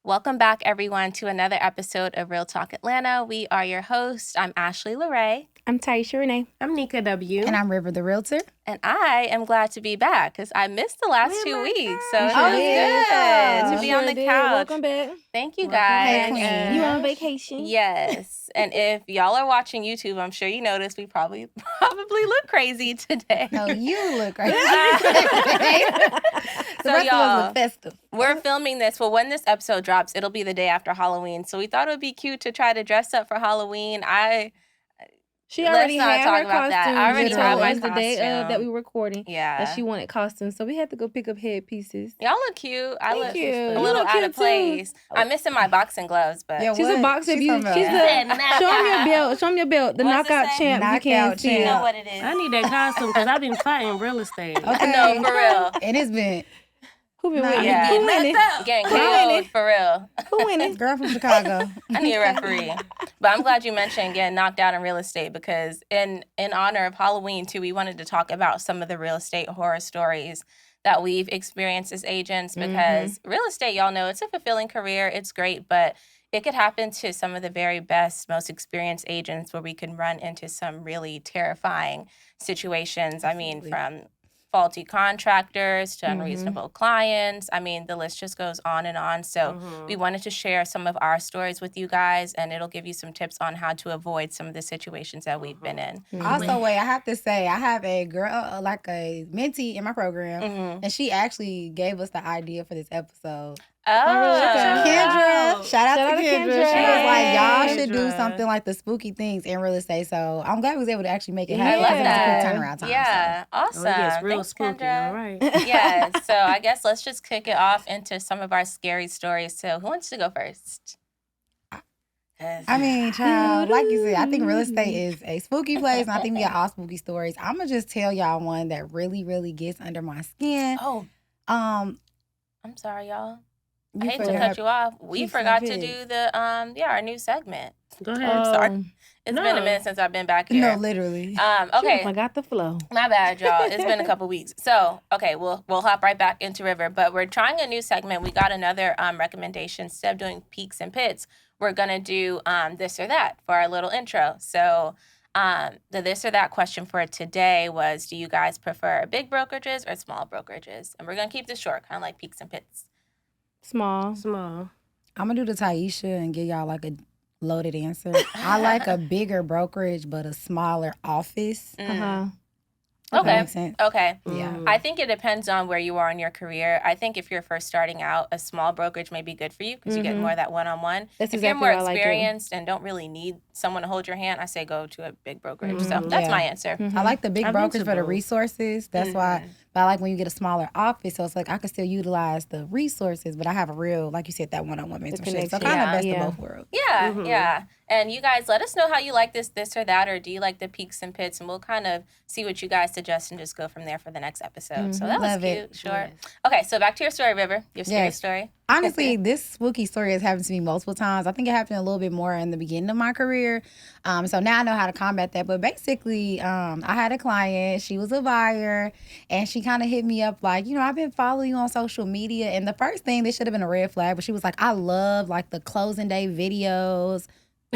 Welcome back, everyone, to another episode of Real Talk Atlanta. We are your hosts. I'm Ashley LeRae. I'm Taisha Renee. I'm Nika W. And I'm River the Realtor. And I am glad to be back because I missed the last 2 weeks. So it was yeah. good to be on the couch. Welcome back. Thank you, guys. Hey, You on vacation? Yes. And if y'all are watching YouTube, I'm sure you noticed we probably look crazy today. No, you look right. So the rest of us y'all, look festive. we're filming this. Well, when this episode drops, it'll be the day after Halloween. So we thought it would be cute to try to dress up for Halloween. She Let's already not had talk her about that. costume. I already have my the day of costume. that we were recording. Yeah. That she wanted costumes, so we had to go pick up headpieces. Y'all look cute. I Thank look you. a You little look out cute, of place. too. I'm missing my boxing gloves, but Yeah, She's what? a boxer. She's talking about- She's Yeah. a show 'em your belt. Show 'em your belt. The What's it knockout say? champ. You Knockout can't see you champ. know it. what it is. I need that costume because I've been fighting real estate. Okay. No, for real. And it's been Who been Nah, winning? yeah. Who winning? Getting Who winning? KO'd for real. Who winning? this girl from Chicago. I need a referee. But I'm glad you mentioned getting knocked out in real estate because in honor of Halloween, too, we wanted to talk about some of the real estate horror stories that we've experienced as agents because real estate, y'all know, it's a fulfilling career. It's great, but it could happen to some of the very best, most experienced agents where we can run into some really terrifying situations. I mean, Absolutely. from faulty contractors to unreasonable clients. I mean, the list just goes on and on. So we wanted to share some of our stories with you guys, and it'll give you some tips on how to avoid some of the situations that we've been in. Also, wait, I have to say, I have a girl, like a mentee in my program, and she actually gave us the idea for this episode. Oh, Kendra, shout out to Kendra. She was like, y'all Hey. should do Kendra. something like the spooky things in real estate. So I'm glad we was able to actually make it Yeah. happen I because love it was a that. quick turnaround time. Yeah, awesome. Oh, it gets real Thanks, spooky. Kendra. All right. Yeah, so I guess let's just kick it off into some of our scary stories. So who wants to go first? I mean, child, like you said, I think real estate is a spooky place, and I think we got all spooky stories. I'm gonna just tell y'all one that really, really gets under my skin. Oh, Um, I'm sorry, y'all. I you hate to forgot- cut you off. We you forgot to forget. do the our new segment. Go ahead. sorry. It's been a No. minute since I've been back here. No, literally. Okay. I got the flow. My bad, y'all. It's been a couple weeks. So, okay, we'll hop right back into River. But we're trying a new segment. We got another recommendation. Instead of doing peaks and pits, we're gonna do this or that for our little intro. So, the this or that question for today was: do you guys prefer big brokerages or small brokerages? And we're gonna keep this short, kind of like peaks and pits. Small. Small. I'm gonna do the Taisha and give y'all like a loaded answer. I like a bigger brokerage, but a smaller office. Uh-huh. If that Okay. makes sense. Okay. Yeah. I think it depends on where you are in your career. I think if you're first starting out, a small brokerage may be good for you because you get more of that one-on-one. That's If exactly you're more why I like it. experienced and don't really need someone to hold your hand, I say go to a big brokerage. So Mhm. that's Yeah. my answer. I like the big I've been brokerage to for the both. resources. That's why. But I like when you get a smaller office, so it's like I can still utilize the resources, but I have a real, like you said, that one-on-one mentorship. So connection. kind of Yeah. best Yeah. of both worlds. Yeah, Mhm. yeah. And you guys let us know how you like this or that, or do you like the peaks and pits? And we'll kind of see what you guys suggest and just go from there for the next episode. So that was Love cute, it. short. Okay, so back to your story, River. Your scary Yes. story. Honestly, this spooky story has happened to me multiple times. I think it happened a little bit more in the beginning of my career. So now I know how to combat that. But basically, I had a client. She was a buyer. And she kind of hit me up like, I've been following you on social media. And the first thing, this should have been a red flag. But she was like, I love like the closing day videos.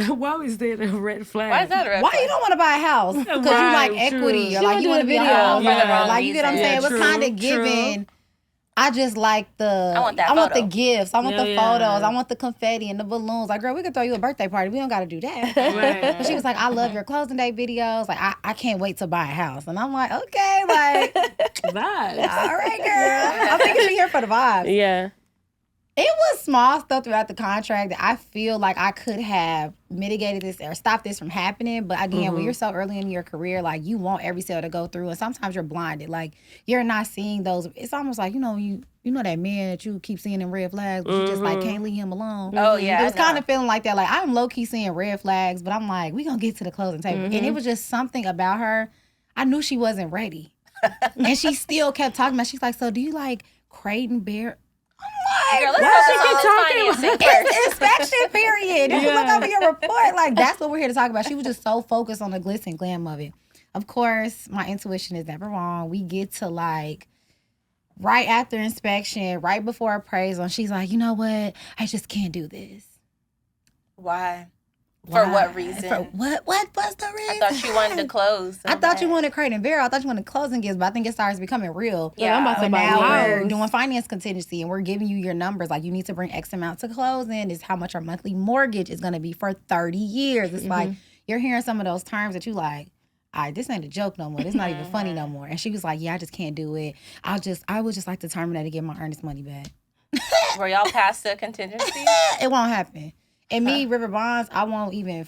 Why was that a red flag? Why is that a red Why flag? you don't want to buy a house? Because you Right, like equity. true. Or She like wanna you do want the to be a video. homeowner. For the wrong Like, you get what I'm reason. saying? It was True, kind of true. given. I just like I want that I want the photo. gifts. I want Yeah, the yeah. photos. I want the confetti and the balloons. Like, girl, we could throw you a birthday party. We don't got to do that. Right. But she was like, I love your closing day videos. Like, I can't wait to buy a house. And I'm like, okay, like, Vibes. all right, girl. I'm thinking she here for the vibes. Yeah. It was small stuff throughout the contract that I feel like I could have mitigated this or stopped this from happening. But again, when you're so early in your career, like you want every sale to go through, and sometimes you're blinded. Like you're not seeing those. It's almost like you know that man that you keep seeing in red flags, but you just like can't leave him alone. Oh, yeah, It was I know. kind of feeling like that. Like I'm low key seeing red flags, but I'm like, we gonna get to the closing table, and it was just something about her. I knew she wasn't ready, and she still kept talking about. She's like, so do you like Creighton Bear? I'm Girl, like, let's what? focus on this financing first. It's inspection period. You look over your report. Like, that's what we're here to talk about. She was just so focused on the glitz and glam of it. Of course, my intuition is never wrong. We get to, like, right after inspection, right before appraisal, and she's like, you know what? I just can't do this. Why? For Why? what reason? For what was the reason? I thought she wanted to close. So I thought you bad. wanted Crate and Barrel. I thought you wanted closing gifts, but I think it starts becoming real. Yeah, I'm about to But buy a now we're house. doing finance contingency and we're giving you your numbers. Like, you need to bring X amount to closing. Is how much our monthly mortgage is going to be for 30 years. It's like, you're hearing some of those terms that you like, all right, this ain't a joke no more. This not even funny no more. And she was like, yeah, I just can't do it. I would just like to terminate to get my earnest money back. Were y'all past the contingency? It won't happen. And me, River Bonds, I won't even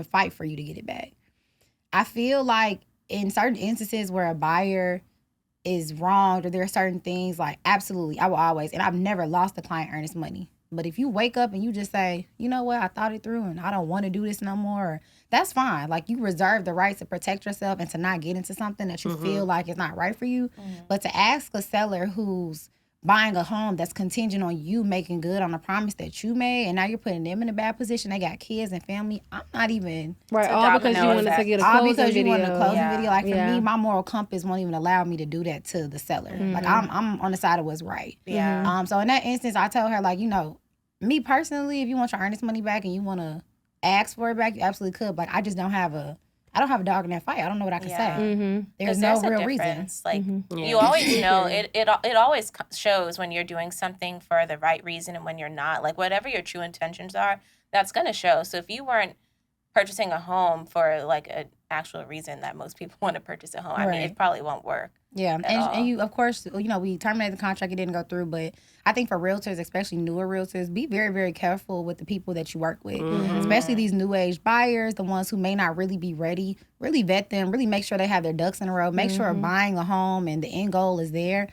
fight for you to get it back. I feel like in certain instances where a buyer is wronged or there are certain things, like, absolutely, I will always, and I've never lost a client earnest money. But if you wake up and you just say, you know what, I thought it through and I don't want to do this no more, that's fine. Like, you reserve the right to protect yourself and to not get into something that you feel like is not right for you. But to ask a seller who's buying a home that's contingent on you making good on a promise that you made, and now you're putting them in a bad position. They got kids and family. I'm not even. Right, It's a all because you domino wanted to effect. get a All closing because you video. want a closing Yeah. video. Like, for Yeah. me, my moral compass won't even allow me to do that to the seller. Like, I'm on the side of what's right. Yeah. So in that instance, I told her, like, you know, me personally, if you want your earnest money back and you want to ask for it back, you absolutely could. Like, I don't have a dog in that fight. I don't know what I can Yeah. say. Mm-hmm. There's 'Cause no a real reason. difference. Like, Yeah. you always know, it always shows when you're doing something for the right reason and when you're not. Like, whatever your true intentions are, that's going to show. So if you weren't purchasing a home for, like, an actual reason that most people want to purchase a home, I mean, Right. it probably won't work. Yeah, all. and you, of course, you know, we terminated the contract. It didn't go through, but I think for realtors, especially newer realtors, be very, very careful with the people that you work with, especially these new age buyers, the ones who may not really be ready. Really vet them. Really make sure they have their ducks in a row. Make sure buying a home and the end goal is there,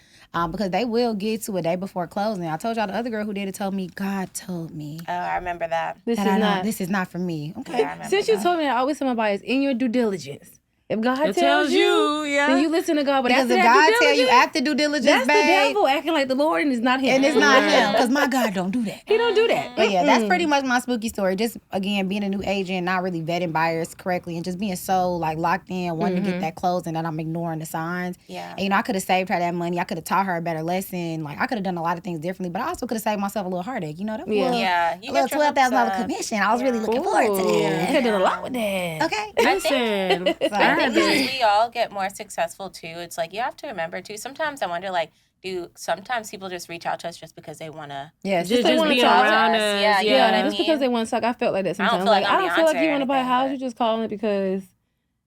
because they will get to a day before closing. I told y'all the other girl who did it told me, God told me Oh, I remember that. This that is not. this is not for me. Okay. Yeah, I remember Since you that. told me that, I always tell my buyers, in your due diligence. If God It tells you, yeah. then you listen to God. But Because after if that God due tell you diligence, after due diligence, that's the babe, devil acting like the Lord, and it's not him. and it's not him, because my God don't do that. He don't do that. But yeah, that's pretty much my spooky story. Just, again, being a new agent, not really vetting buyers correctly, and just being so, like, locked in, wanting to get that closing that I'm ignoring the signs. Yeah. And, you know, I could have saved her that money. I could have taught her a better lesson. Like, I could have done a lot of things differently, but I also could have saved myself a little heartache. You know, that Yeah. little, Yeah, you a little get your hopes $12,000 up. commission. I was really looking forward to You that. could have done a lot with that. Okay. I think Listen, I I think had as to- we all get more successful too, it's like you have to remember too. Sometimes I wonder, like, do sometimes people just reach out to us just because they want to? Yeah, it's just, they just wanna being talk to around us. us. Yeah, you know what I Just mean? because they want to suck. I felt like that I don't sometimes. feel like I I'm don't feel like Beyonce you or want to buy a anything, house. but- You just calling it because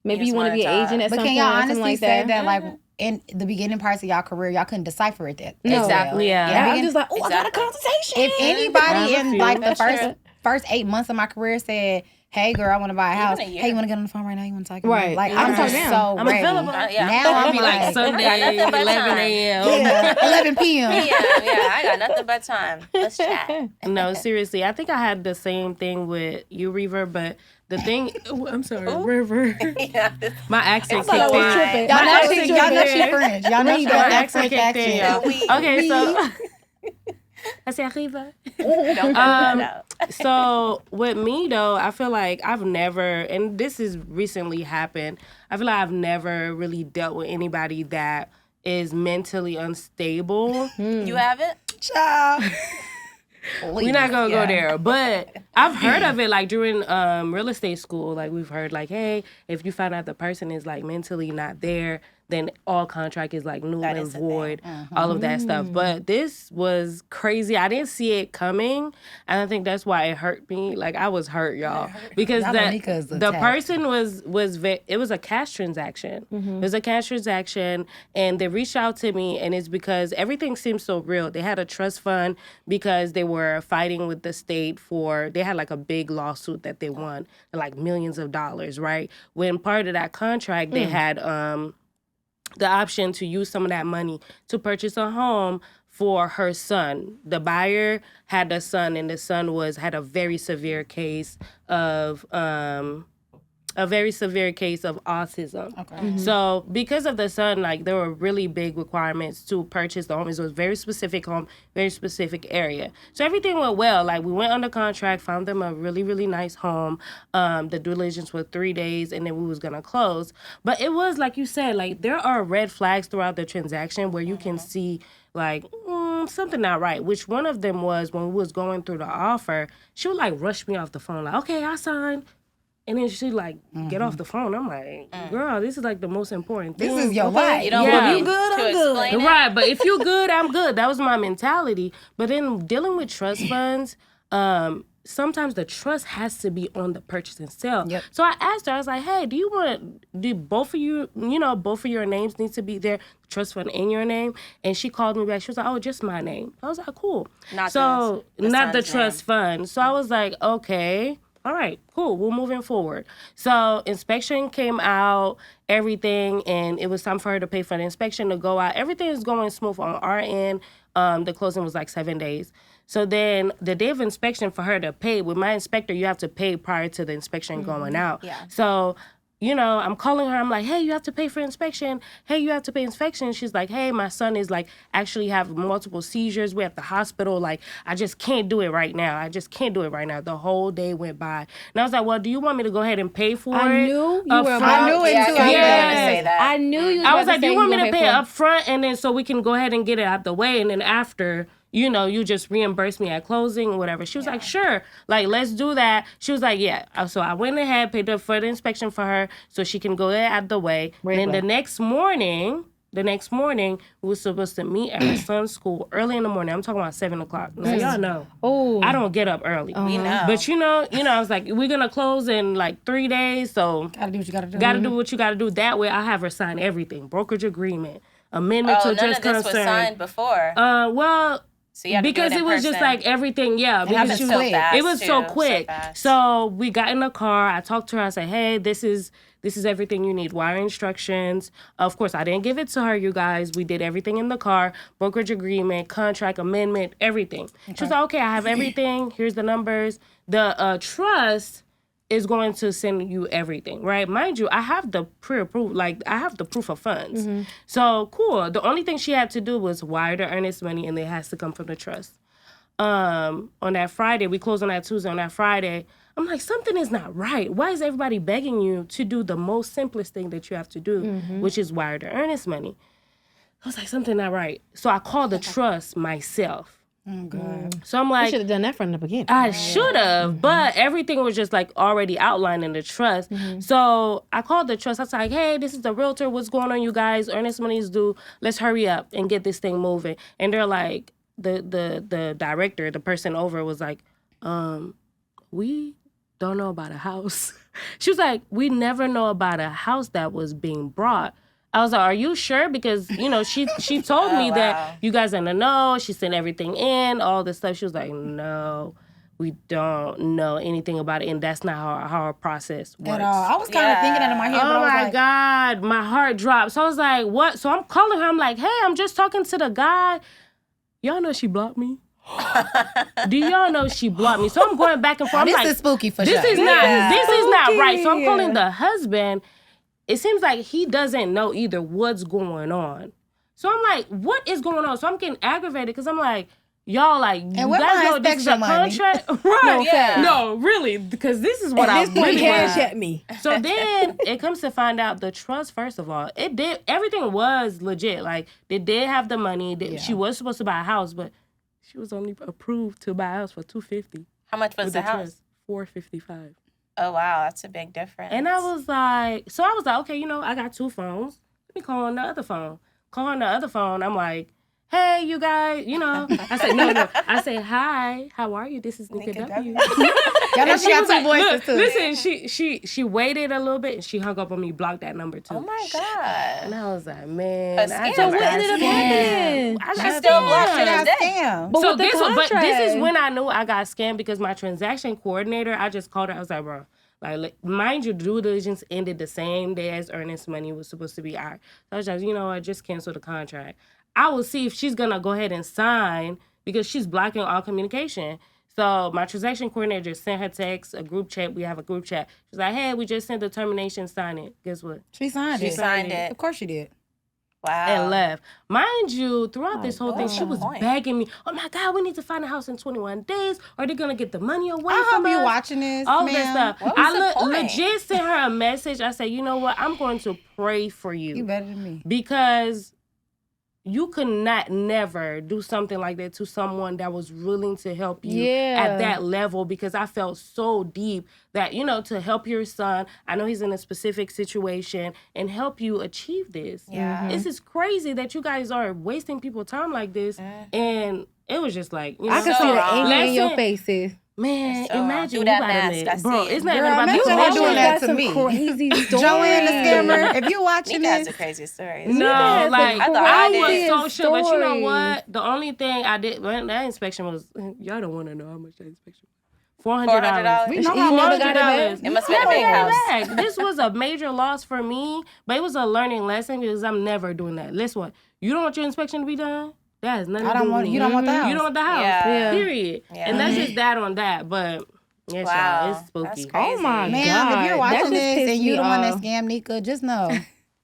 maybe just you want to wanna be an talk. agent at But some can point. y'all or something honestly like say that? that, like, in the beginning parts of y'all career, y'all couldn't decipher it that No. Exactly. Yeah. Yeah, I'm begin- just like, oh, I got a Exactly. consultation. If anybody That's a in, few. like, the That's first 8 months of my career said, hey, girl, I want to buy a Even house. a year. Hey, you want to get on the phone right now? You want to talk? Right. Like, Yeah. I'm just Right. so I'm ready. available. Yeah, Now I'm I'm Be like, like Sunday, nothing but 11 time. a.m. yeah, 11 p.m. Yeah, I got nothing but time. Let's chat. No, seriously. I think I had the same thing with you, Reaver, but the thing... Oh, I'm sorry, River. Yeah. My accent It's kicked I was in. tripping. Y'all My know accent she, y'all know kicked she in. French. Y'all know she My got that accent French kicked in, accent. y'all. Okay, so... I said Riva. Don't cut that out. So with me though, I feel like I've never, and this has recently happened, I feel like I've never really dealt with anybody that is mentally unstable. You haven't? Child. We're not gonna Yeah. go there, but I've heard of it like during real estate school. Like we've heard like, hey, if you find out the person is like mentally not there, then all contract is like null That and is the thing. void, all of that stuff. But this was crazy. I didn't see it coming, and I think that's why it hurt me. Like I was hurt, y'all, because Y'all know Nika's the attacked. person it was a cash transaction. It was a cash transaction, and they reached out to me, and it's because everything seems so real. They had a trust fund because they were fighting with the state they had like a big lawsuit that they won, like millions of dollars, right? When part of that contract, they had the option to use some of that money to purchase a home for her son. The buyer had a son, and the son had a very severe case of a very severe case of autism. Okay. So because of the son, like there were really big requirements to purchase the home. It was very specific home, very specific area. So everything went well. Like we went under contract, found them a really, really nice home. The due diligence was 3 days, and then we was gonna close. But it was like you said, like there are red flags throughout the transaction where you can see like something not right. Which one of them was when we was going through the offer, she would like rush me off the phone like, okay, I signed. And then she like get off the phone. I'm like, girl, this is like the most important thing. This is your life. You don't Yeah. want You good, to I'm good. explain it. Right, but if you good, I'm good. That was my mentality. But then dealing with trust funds, sometimes the trust has to be on the purchase and sale. Yep. So I asked her, I was like, hey, do both of you, both of your names need to be there, trust fund in your name? And she called me back. She was like, oh, just my name. I was like, cool. Not so the not the son's trust fund. So I was like, okay. All right, cool. We're moving forward. So inspection came out, everything, and it was time for her to pay for the inspection to go out. Everything is going smooth on our end. The closing was like 7 days. So then the day of inspection for her to pay, with my inspector, you have to pay prior to the inspection going out. Yeah. So, I'm calling her. I'm like, hey, you have to pay for inspection. Hey, you have to pay inspection. She's like, hey, my son is like actually have multiple seizures. We're at the hospital. Like, I just can't do it right now. The whole day went by. And I was like, well, do you want me to go ahead and pay for I it? knew you were up about front? I knew it Yeah, too. I knew you were Yeah. going to say that. I knew you. I was like, do you want me to to pay it up front and then so we can go ahead and get it out the way, and then after, you just reimburse me at closing or whatever. She was like, sure, like, let's do that. She was like, yeah. So I went ahead, paid for the inspection for her so she can go out of the way. Red And then flag. the next morning, we were supposed to meet at my son's school early in the morning. I'm talking about 7 o'clock. Now, y'all know, Oh, I don't get up early. We know. But I was like, we're going to close in like 3 days, so Gotta do what you gotta do. gotta do what you gotta do. That way I have her sign everything. Brokerage agreement, amendment to none just of this was concern. signed before. Well, So you had to do because it in was just person. like everything, yeah. And Because it's she so was, fast, it was so too, so quick. fast. So we got in the car. I talked to her. I said, hey, this is everything you need. Wire instructions. Of course, I didn't give it to her, you guys. We did everything in the car. Brokerage agreement, contract, amendment, everything. She was like, okay, I have everything. Here's the numbers. The trust is going to send you everything, right? Mind you, I have the pre-approved, like I have the proof of funds. So cool. The only thing she had to do was wire the earnest money, and it has to come from the trust. On that Friday, we closed on that Tuesday. On that Friday, I'm like, something is not right. Why is everybody begging you to do the most simplest thing that you have to do, which is wire the earnest money? I was like, something not right. So I called the trust myself. Oh, God. So I'm you like, should have done that from the beginning. I should have, but everything was just like already outlined in the trust. So I called the trust. I was like, hey, this is the realtor. What's going on, you guys? Earnest money is due. Let's hurry up and get this thing moving. And they're like, the director, the person over was like, we don't know about a house. She was like, we never know about a house that was being brought. I was like, are you sure? Because, she told me that you guys are in the know. She sent everything in, all this stuff. She was like, no, we don't know anything about it. And that's not how our process works. At all. I was kind of thinking that in my head. but Oh I was my like, God, my heart dropped. So I was like, what? So I'm calling her. I'm like, hey, I'm just talking to the guy. Y'all know she blocked me? Do y'all know she blocked me? So I'm going back and forth. I'm this like, is spooky for this sure. is not this is not right. So I'm Spooky. calling the husband. It seems like he doesn't know either what's going on. So I'm like, what is going on? So I'm getting aggravated because I'm like, y'all, like, you where guys my know this is a inspection money? contract? Right. Yeah. No, really, because this is what At I this point, really cash want. at me. So then it comes to find out the trust, first of all, everything was legit. Like, they did have the money. She was supposed to buy a house, but she was only approved to buy a house for $250. How much was with the the house? trust, $455. Oh, wow. That's a big difference. And I was like, okay, I got 2 phones. Let me call on the other phone. Call on the other phone. I'm like, hey, you guys, I said, no. I say, hi, how are you? This is Nika W. Y'all know And she got was two like, voices look, too. listen, she waited a little bit and she hung up on me, blocked that number too. Oh, my God. And I was like, man, A I scam. just So what got ended up scammed. happening? I She's got still blocked scammed. to Got this day. scammed. But So with the this was, but this is contract- when I knew I got scammed because my transaction coordinator, I just called her. I was like, bro, like mind you, due diligence ended the same day as earnest money was supposed to be out. So I was like, I just cancel the contract. I will see if she's gonna go ahead and sign because she's blocking all communication. So my transaction coordinator just sent her text, a group chat. We have a group chat. She's like, hey, we just sent the termination, sign it. Guess what? She signed She it. signed it. Of course she did. Wow. And left. Mind you, throughout this whole thing, what's she the was point? begging me, oh my God, we need to find a house in 21 days or they're going to get the money away I from hope you us. watching this, All ma'am. that stuff. What was the point? Legit sent her a message. I said, you know what? I'm going to pray for you. You better than me. Because you could not never do something like that to someone that was willing to help you at that level, because I felt so deep that, you know, to help your son, I know he's in a specific situation, and help you achieve this. Yeah. This is crazy that you guys are wasting people's time like this. And it was just like, you know, I can So see the wrong. anger in your Listen. faces. Man, So wrong. imagine Do you that gotta mask, I make, bro, see it. it's not Girl, even about imagine the her Imagine doing you that got to some me. crazy stories. Joanne the scammer, if you're watching Nika has this, the craziest stories. No, has like the I thought I I did. was so sure, but you know stories. what? The only thing I did, well, that inspection was, y'all don't want to know how much that inspection was. $400. we know You how never much got it back? It must have been a big Never house. got it back. This was a major loss for me, but it was a learning lesson because I'm never doing that. Listen, what? You don't want your inspection to be done? That has nothing I to do don't with want me. you don't want the house. You don't want the house. Yeah. Period. Yeah. And that's just that on that. But yes, y'all, it's spooky. That's crazy. Oh my ma'am, God. if you're that watching just this pissed and you me the one that off. scammed Nika, just know.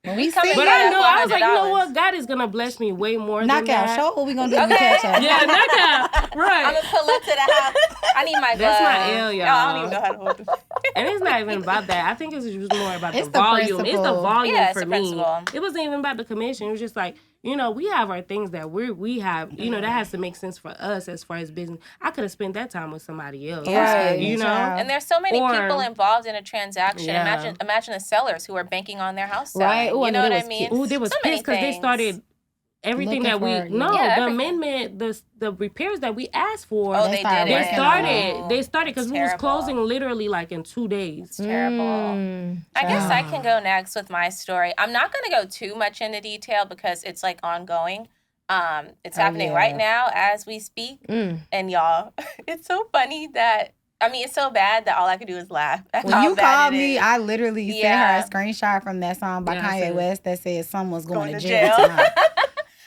When we coming see But Yeah, I that's know, I was like, you know $400. what? God is gonna bless me way more than knock out, that. show what we gonna do when we catch up. Yeah, knock out. Right. I'm gonna pull up to the house. I need my gloves. That's my L, y'all. I don't even know how to hold them. And it's not even about that. I think it's just more about It's the the volume. It's the principle. volume Yeah, it's for the me. principle. It wasn't even about the commission. It was just like, you know, we have our things that we have, you know, that has to make sense for us as far as business. I could have spent that time with somebody else. Right. You know? Child. And there's so many Or- people involved in a transaction. Yeah. Imagine the sellers who are banking on their house selling. Right. Ooh, I You know know they what I was mean? pissed. Ooh, they was So many pissed because they things. started everything Looking that we for it, no yeah, the everything. amendment, the repairs that we asked for. Oh, they started did They it. working on started. They started because It's we was terrible. closing literally like in 2 days. It's terrible. I guess I can go next with my story. I'm not going to go too much into detail because it's like ongoing. It's happening yeah. right now as we speak. And y'all, it's so funny that, I mean, it's so bad that all I could do is laugh. At When how you bad called it me, is. I literally sent Yeah. her a screenshot from that song by Yeah, I Kanye said- West that said someone's going to to jail jail. tonight.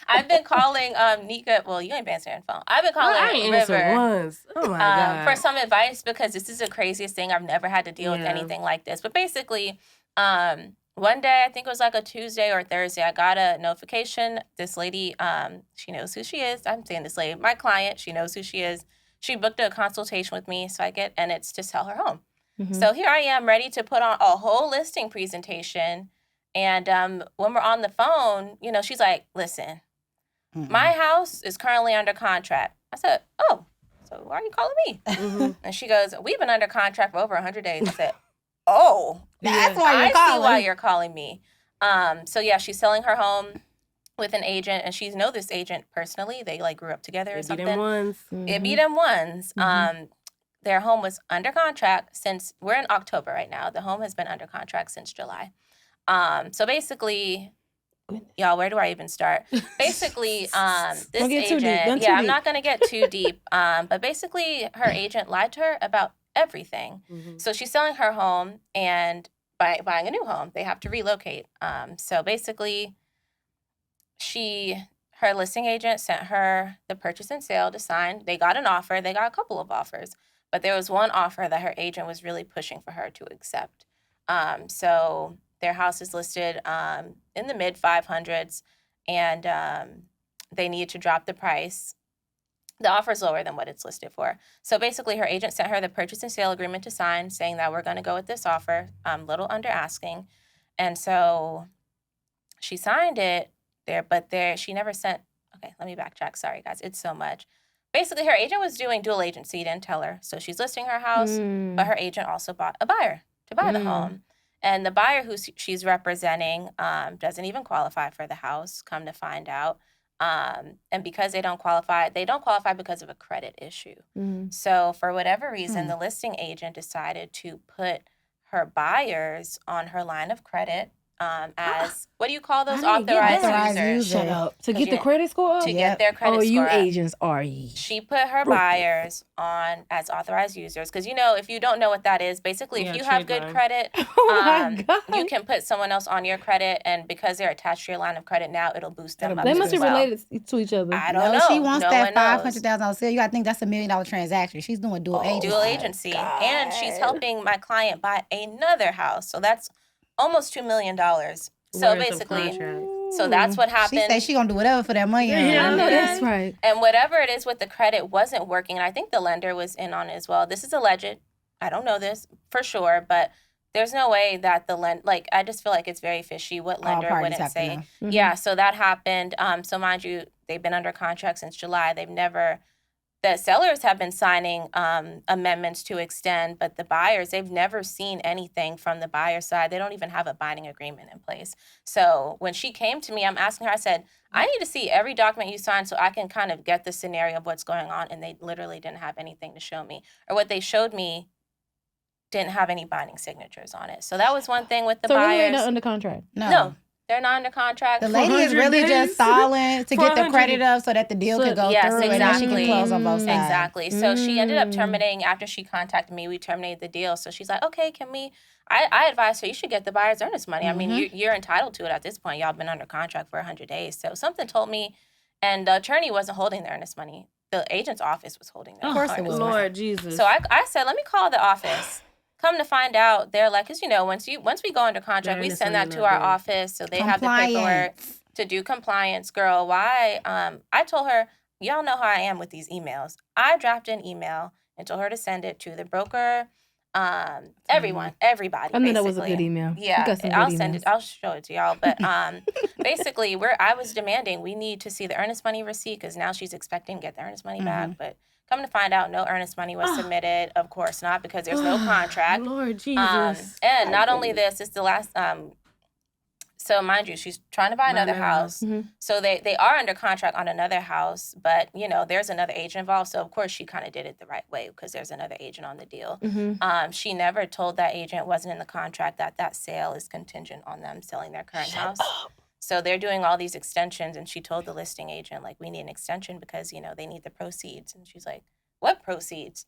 I've been calling Nika. Well, you ain't been answering the phone. I've been calling I ain't answered River once. Oh my God. for some advice because this is the craziest thing. I've never had to deal with Yeah. anything like this. But basically, one day, I think it was like a Tuesday or Thursday, I got a notification. This lady, she knows who she is. I'm saying this lady, my client, she knows who she is. She booked a consultation with me, so I get, and it's to sell her home. So here I am, ready to put on a whole listing presentation. And when we're on the phone, you know, she's like, listen, my house is currently under contract. I said, oh, so why are you calling me? And she goes, we've been under contract for over 100 days. I said, oh, That's why I you're see calling. why you're calling me. So yeah, she's selling her home with an agent, and she's know this agent personally. They like grew up together or They beat something. them ones. It beat them ones. Their home was under contract since we're in October right now. The home has been under contract since July. So basically, y'all, where do I even start? Basically, this Don't get too agent, deep. Don't too yeah, I'm deep. not gonna get too deep. But basically, her agent lied to her about everything. So she's selling her home and buying a new home. They have to relocate. So basically, her listing agent sent her the purchase and sale to sign. They got an offer. They got a couple of offers, but there was one offer that her agent was really pushing for her to accept. So their house is listed in the mid 500s, and they needed to drop the price. The offer is lower than what it's listed for. So basically, her agent sent her the purchase and sale agreement to sign, saying that we're going to go with this offer, little under asking. And so she signed it there, but she never sent. Okay, let me backtrack. Sorry, guys. It's so much. Basically, her agent was doing dual agency. Didn't tell her. So she's listing her house, but her agent also bought a buyer to buy the home. And the buyer who she's representing doesn't even qualify for the house, come to find out. And because they don't qualify because of a credit issue. So for whatever reason, the listing agent decided to put her buyers on her line of credit as, what do you call those? I didn't get Authorized that. Authorized users. user. Shut up. To 'Cause get the you- credit score up? To Yep. get their credit Oh, you score up. agents are She put her buyers on as authorized users because, if you don't know what that is, basically if Yeah, you have trade good line. credit, Oh my God. you can put someone else on your credit, and because they're attached to your line of credit now, it'll boost them It'll up They as must be well. related to each other. I don't No, know. she wants No that one knows. $500,000 sale. You got to think that's $1 million transaction. She's doing dual agency. Dual agency, and she's helping my client buy another house, so that's almost $2 million. So Worth of basically, contract. so that's what She happened. said she gonna do whatever for that money. I know Mhm. that's right. And whatever it is with the credit wasn't working. And I think the lender was in on it as well. This is alleged. I don't know this for sure, but there's no way that I just feel like it's very fishy. What All lender parties wouldn't have to say? know. Mhm. Yeah, so that happened. So mind you, they've been under contract since July. The sellers have been signing amendments to extend, but the buyers, they've never seen anything from the buyer side. They don't even have a binding agreement in place. So when she came to me, I'm asking her, I said, I need to see every document you signed so I can kind of get the scenario of what's going on. And they literally didn't have anything to show me. Or what they showed me didn't have any binding signatures on it. So that was one thing with the So really they're buyers. not under contract. No, they're not under contract. The lady is 400 really days? just stalling to get the 400 credit up so that the deal can go Yes, through and then she can exactly. close on both sides. Exactly. So she ended up Mm. terminating after she contacted me. We terminated the deal. So she's like, okay, I advise her, you should get the buyer's earnest money. I mean, you're entitled to it at this point. Y'all been under contract for 100 days. So something told me, and the attorney wasn't holding the earnest money. The agent's office was holding the Of course it earnest was. money. Lord Jesus. So I said, let me call the office. Come to find out, they're like, because once we go under contract, we earnest send that money to not our due. office, so they have the paperwork to do compliance. Girl, why? I told her, y'all know how I am with these emails. I drafted an email and told her to send it to the broker, everybody. I knew that was a basically. good email. You Yeah, got some I'll good send emails. it. I'll show it to y'all. But basically, I was demanding we need to see the earnest money receipt because now she's expecting to get the earnest money back. But come to find out, no earnest money was submitted. Of course not, because there's no contract. Lord Jesus. And not only this, it's the last. So mind you, she's trying to buy another house. Mhm. So they are under contract on another house, but there's another agent involved. So of course she kind of did it the right way because there's another agent on the deal. Mhm. She never told that agent, wasn't in the contract, that sale is contingent on them selling their current house. So they're doing all these extensions, and she told the listing agent, like, we need an extension because they need the proceeds. And she's like, what proceeds?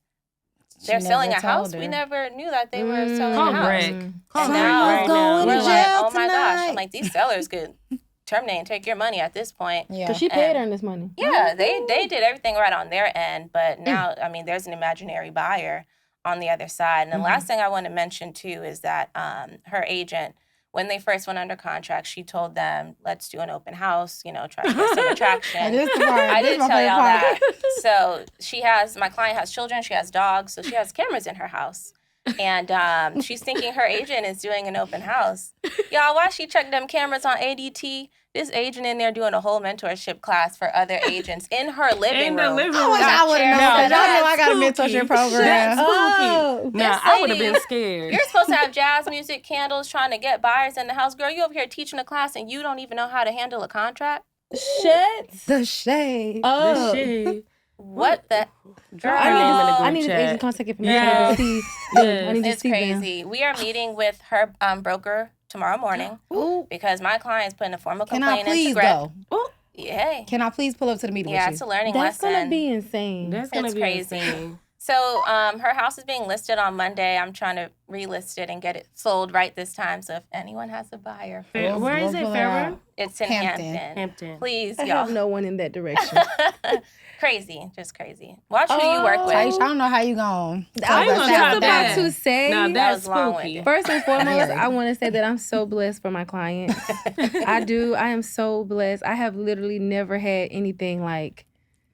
They're selling a never house. told We her. never knew that they were selling Call a house. Greg. Call And Greg now right going now. to we're like, jail oh my gosh. tonight. I'm like, these sellers could terminate and take your money at this point. Yeah. Because she paid earnest money. Yeah, they did everything right on their end, but now, I mean, there's an imaginary buyer on the other side. And the last thing I want to mention, too, is that her agent, when they first went under contract, she told them, let's do an open house, try to get some attraction. This the part. I This did my tell favorite y'all part. that. So my client has children, she has dogs, so she has cameras in her house. And she's thinking her agent is doing an open house. Y'all, why she checked them cameras on ADT? This agent in there doing a whole mentorship class for other agents in her living In the room. living I room. wish I would have known. Got chairs Y'all set know I got a Spooky. mentorship program. That's Oh. spooky. Nah, This I would have lady- been scared. You're supposed to have jazz music, candles, trying to get buyers in the house. Girl, you over here teaching a class and you don't even know how to handle a contract? Shut The shade. up. This shit. What the? Drop her name in the group I need chat. this agent contact information. Yeah. I need to see. Yes. I need to It's see them. crazy. We are meeting with her broker tomorrow morning Ooh. because my client's putting a formal Can I complaint please into Greg. go? Yeah. Can I please pull up to the meeting Yeah, with it's a you? learning That's lesson. gonna be insane. That's gonna It's be crazy. insane. So her house is being listed on Monday. I'm trying to relist it and get it sold right this time. So if anyone has a buyer, Where is it, We'll pull Fairburn? out. it's in Hampton. Hampton. Hampton. Please, I y'all. have no one in that direction. Crazy, just crazy. Watch who you work with. Taisha, I don't know how you going. I ain't was gonna just top about that. to say. Now That that's was long with spooky. you. First and foremost, Really? I want to say that I'm so blessed for my clients. I do. I am so blessed. I have literally never had anything like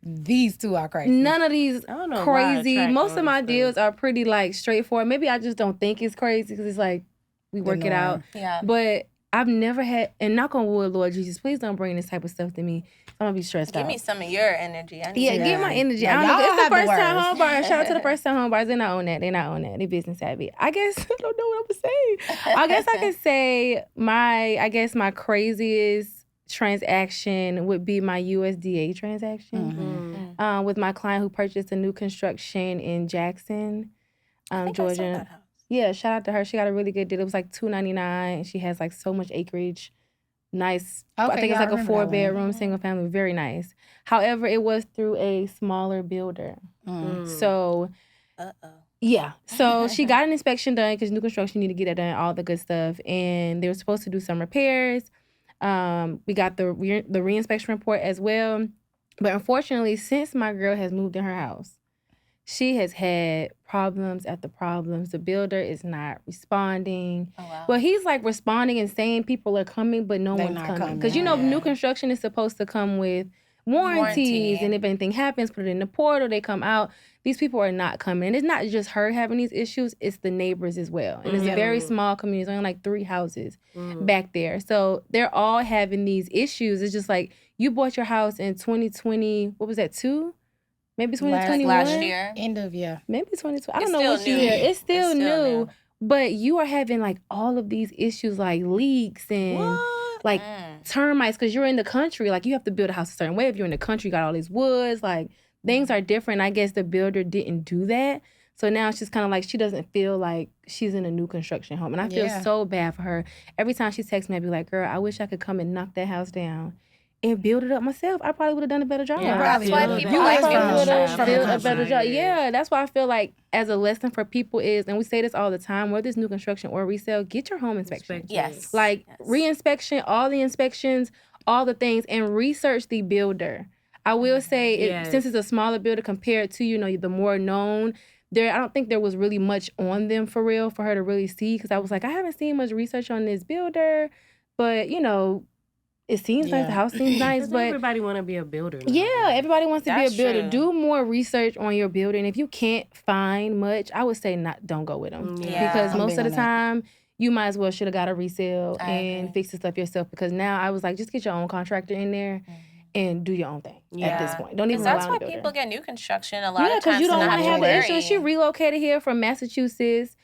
These two are crazy. none of these I don't know why I crazy. attract Most all of my this deals stuff. are pretty like straightforward. Maybe I just don't think it's crazy because it's like we work it out. Yeah. But I've never had, and knock on wood, Lord Jesus, please don't bring this type of stuff to me. I'm gonna be stressed Give out. me some of your energy. I need Yeah, to get my energy. Yeah, I don't know. y'all It's the have the first time worst. home buyers. Shout out to the first time home buyers. They're not on that. They're not on that. They business savvy. I guess I don't know what I'm saying. I guess I could say my craziest transaction would be my USDA transaction Mm. with my client who purchased a new construction in Jackson, I think I sold Georgia. that house. Yeah, shout out to her. She got a really good deal. It was like $299. She has like so much acreage. Nice. I Okay, think yeah, it's I like a remember that one. 4-bedroom, single family. Very nice. However, it was through a smaller builder. So, yeah. So she got an inspection done because new construction need to get that done, all the good stuff. And they were supposed to do some repairs. We got the re-inspection report as well. But unfortunately, since my girl has moved in her house, she has had problems after problems. The builder is not responding. Oh, wow. Well, he's like responding and saying people are coming, but no They're one's not coming. Because, coming. new construction is supposed to come with warranties. Warranty. And if anything happens, put it in the portal, they come out. These people are not coming. And it's not just her having these issues, it's the neighbors as well. And it's a very small community. It's only like 3 houses back there. So they're all having these issues. It's just like, you bought your house in 2020, what was that, 2? Maybe 2021? Last year. End of, Maybe 2020. I It's don't know still what new. year. It's still It's still new. new. But you are having like all of these issues like leaks and like termites because you're in the country. Like you have to build a house a certain way. If you're in the country, you got all these woods. Like things are different. I guess the builder didn't do that. So now it's just kind of like she doesn't feel like she's in a new construction home. And I feel so bad for her. Every time she texts me, I'd be like, girl, I wish I could come and knock that house down and build it up myself. I probably would have done a better job. Yeah, That's why Yeah. people You like is new from the construction. country. build a better job. Yeah. Yeah, that's why I feel like as a lesson for people is, and we say this all the time, whether it's new construction or resale, get your home inspection. Yes. Like Yes. re-inspection, all the inspections, all the things, and research the builder. I will say, Yes. since it's a smaller builder compared to, the more known, I don't think there was really much on them for real for her to really see because I was like, I haven't seen much research on this builder, but, it seems nice. The house seems nice, but everybody want to be a builder now. yeah, everybody wants to That's be a builder. true. Do more research on your builder, and if you can't find much, I would say don't go with them Yeah. because I'm most big of the on that. time you might as well should have got a resale I and agree. fix the stuff yourself. Because now I was like, just get your own contractor in there and do your own thing at this point. Don't even Because that's rely why on the builder. people get new construction a lot of because times you to don't not want have to have to the worry. issues. She relocated here from Massachusetts.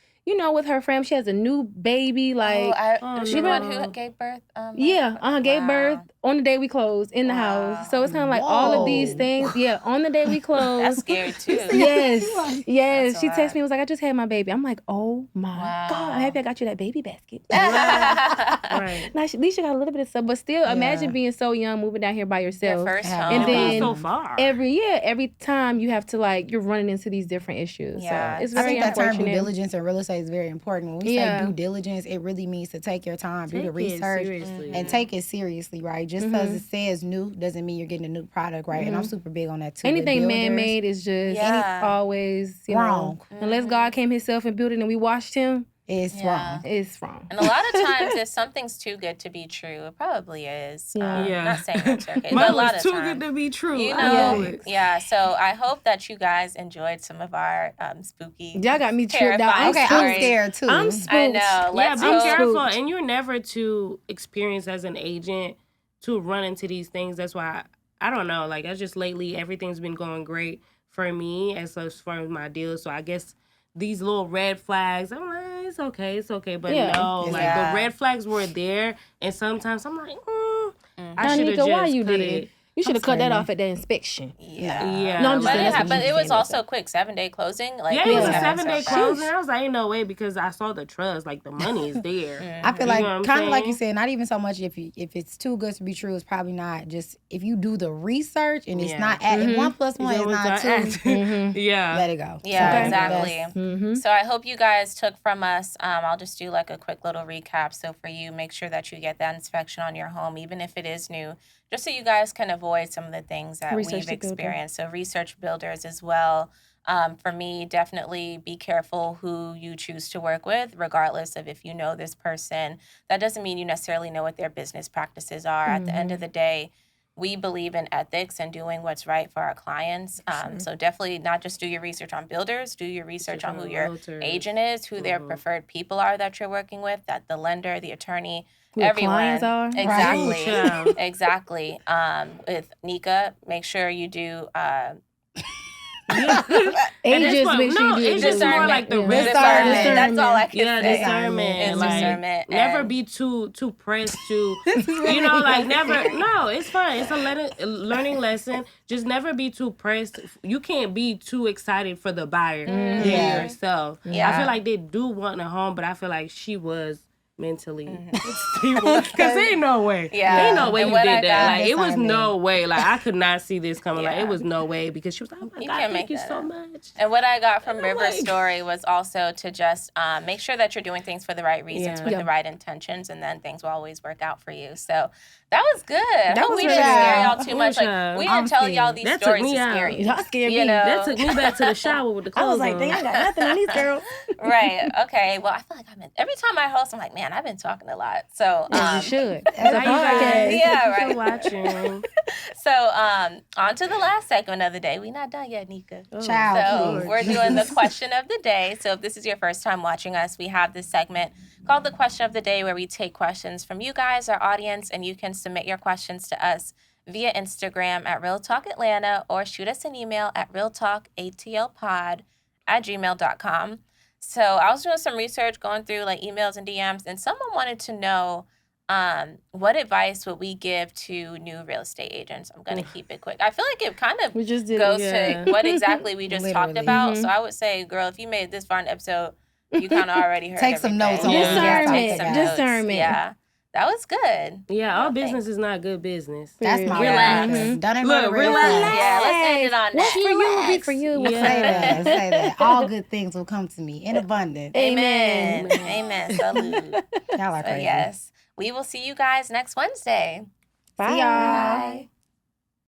With her family, she has a new baby. Like, Was she the one who gave birth? gave Wow. birth on the day we closed in the house. So it's kind of like all of these Whoa. things. Yeah, on the day we closed. That's scary too. Yes. That's a She lot. texted me, was like, I just had my baby. I'm like, oh my Wow. God, I'm happy I got you that baby basket. Right. Now, at least you got a little bit of stuff, but still, imagine being so young, moving down here by Your yourself. first And home. And then so far. every time you have to you're running into these different issues. Yeah. So it's I very think that term due unfortunate. diligence in real estate is very important. When we Yeah. say due diligence, it really means to take your time, do the Take it research, seriously. and take it seriously, right? Just because it says new doesn't mean you're getting a new product, right? And I'm super big on that too. with Anything builders. man-made is just Yeah. always Wrong. Unless God came himself and built it and we watched him, It's wrong. it's wrong. And a lot of times, if something's too good to be true, it probably is. Yeah. Not saying that's okay, but Mine a lot was of too times. good to be true. You I know, know it. yeah. So I hope that you guys enjoyed some of our spooky. Y'all got me tripped out. terrifying Okay, I'm stories. scared too. I'm spooked. I know. Yeah, Let's be hope. careful. spooked. And you're never too experienced as an agent to run into these things. That's why I don't know. Like, I just lately, everything's been going great for me as far as my deals. So I guess these little red flags, I'm like, it's okay. But Yeah. no, like Yeah. the red flags were there. And sometimes I'm like, I Now, should have Nika, why just you cut did? it. You should have cut that screaming. off at the inspection. Yeah. Yeah. No, I'm just But saying it, that's what but you it was saying, also that's quick 7-day closing. Like Yeah, it was a Yeah. 7-day so closing. I was like, ain't no way because I saw the trust. Like, the money is there. I feel You like know what I'm kind of like you saying? said, not even so much if it's too good to be true, it's probably not. Just if you do the research and it's Yeah. not if 1 + 1 is not 2, Yeah. let it go. Yeah, So exactly. that's- So I hope you guys took from us. I'll just do like a quick little recap. So for you, make sure that you get that inspection on your home, even if it is new, just so you guys can avoid some of the things that Research we've the builder. experienced. So research builders as well. For me, definitely be careful who you choose to work with, regardless of if you know this person. That doesn't mean you necessarily know what their business practices are. At the end of the day, we believe in ethics and doing what's right for our clients. So definitely not just do your research on builders, do your research on who your realtors. agent is, who their preferred people are that you're working with, that the lender, the attorney, Who your everyone. clients are. Exactly. Child. Exactly. With Nika, make sure you do And Age just what- makes no, you do it's just more discernment. like the Yeah. red Discernment. flag. That's all I can Yeah, say. discernment. It's Like, discernment. never and- be too pressed to, you know, like never. No, it's fine. It's a learning lesson. Just never be too pressed. You can't be too excited for the buyer than Yeah. yourself. Yeah. I feel like they do want a home, but I feel like she was mentally stable. Because ain't no way. Yeah. Ain't no way And you what did I that. got- Like, it was Discernment. no way. Like, I could not see this coming. Like, Yeah. it was no way. Because she was like, oh my You God, can't thank make you that so up. much. And what I got from I'm River's like- story was also to just make sure that you're doing things for the right reasons Yeah. with Yeah. the right intentions, and then things will always work out for you. So that was good. That Hope was we really didn't scare good. y'all too much. Like, Yeah. we I'm didn't tell y'all scared. these That took stories me to out. scare you. Y'all scared You me. know? That took me back to the shower with the I clothes was like, on. they ain't got nothing on these girls. Right. Okay. Well, I feel like every time I host, I'm like, man, I've been talking a lot. So, You should. It's a How you podcast. Yeah, Thank you right. for watching. so on to the last segment of the day. We're not done yet, Nika. Child, So please. we're doing the question of the day. So if this is your first time watching us, we have this segment called the question of the day where we take questions from you guys, our audience, and you can submit your questions to us via Instagram at Real Talk Atlanta or shoot us an email at realtalkatlpod@gmail.com. So I was doing some research, going through like emails and DMs, and someone wanted to know what advice would we give to new real estate agents? I'm going to keep it quick. I feel like it kind of We just did goes Yeah. to what exactly we just talked Literally. about. Mhm. So I would say, girl, if you made it this far in the episode, you kind of already heard Take some everything. notes on what we Yeah, just take talked some about. notes. Discernment. Yeah, that was good. Yeah, all Well, business is not good business. That's my Relax. word. Don't Look, ignore the red relax. flags. Yeah, let's end it on What's that. for you be for you. Yeah. Say that. Say that. All good things will come to me in abundance. Amen. Amen. Amen. Salute. Y'all are So crazy. yes, we will see you guys next Wednesday. Bye. See y'all. Bye.